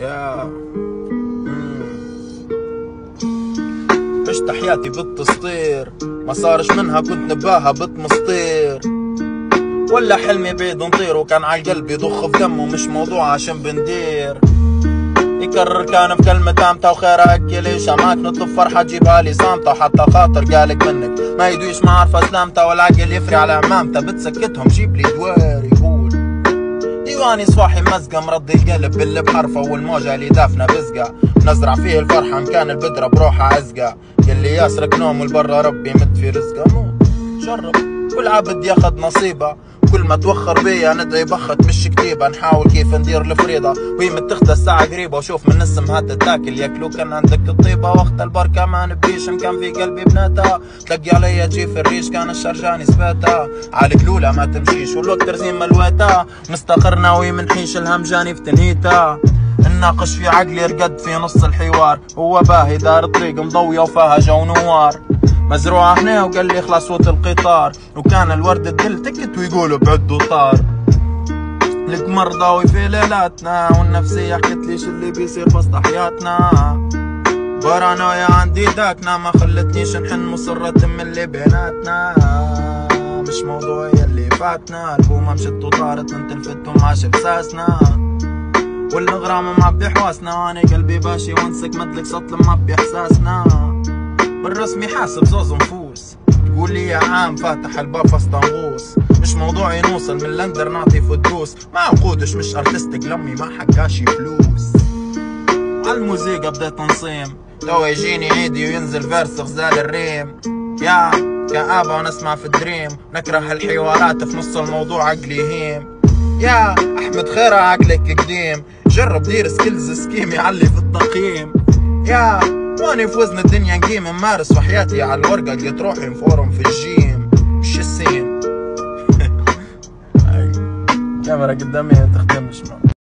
يا عشت حياتي بالتسطير، ما صارش منها كنت نباها بتمسطير، ولا حلمي بعيد نطير وكان عالقلب يضخ في دمه مش موضوع عشان بندير. يكرر كان في كلمة تامتة وخيرها اكلي شمعك نطلب فرحة تجيبها لي صامتة، وحتى خاطر قالك منك ما يدويش ما عارفة سلامته، والعقل يفري على عمامته بتسكتهم جيب لي دوار يقول ديواني صواحي مزقة مرضي القلب باللي بحرفه، والموجة اللي دافنة بزقة نزرع فيه الفرحة مكان البدرة بروحها عزقة، يلي ياسرك نوم والبرا ربي مد في رزقه. مو جرب كل عبد ياخد نصيبه، كل ما توخر بيا ندعي بخت مش كتيبة، نحاول كيف ندير الفريضة وهي متخدة الساعة قريبة، وشوف من اسم هات تاكل ياكلو كان عندك الطيبة، وقت البركة ما نبيش إن كان في قلبي بناتها، تلقي عليا تجي في الريش كان الشرجاني سباتها، عالك لولا ما تمشيش والوقت رزين ملويتها، مستقر ناوي منحيش الهمجاني في تنهيتها، نناقش في عقلي رقد في نص الحوار، هو باهي دار الطريق مضوية وفيها جو نوار، مزروعة هنا وقال لي اخلع صوت القطار، وكان الورد الدل تكت ويقولوا بعدوا طار، لك مرضى في ليلاتنا، والنفسية حكت ليش اللي بيصير وسط حياتنا، بارانويا عندي داكنا ما خلتنيش نحن مصرة من اللي بيناتنا، مش موضوعي اللي فاتنا، البومة مشت وطارت من تلفتهم عاش بساسنا، والغرام معبي حواسنا، واني قلبي باشي وانسك مدلك سطل معبي احساسنا، بالرسمي حاسب زوز نفوس، تقول لي يا عام فاتح الباب فاستنغوص، مش موضوعي نوصل من لندر نعطي فدوس، ما عقودش مش ارتستك لمي ما حقاشي فلوس، عالموسيقى بديت نصيم، تو يجيني عيدي وينزل فيرس غزال الريم، يا كآبة ونسمع في الدريم، نكره الحوارات في نص الموضوع عقلي يهيم، يا احمد خيرها عقلك قديم، جرب دير سكيلز سكيم يعلي في التقييم، يا واني في وزن الدنيا نقيم نمارس وحياتي على الورقة لقيت روحي مفورم في الجيم، مش السين. كاميرا قدامي تخدمش معي.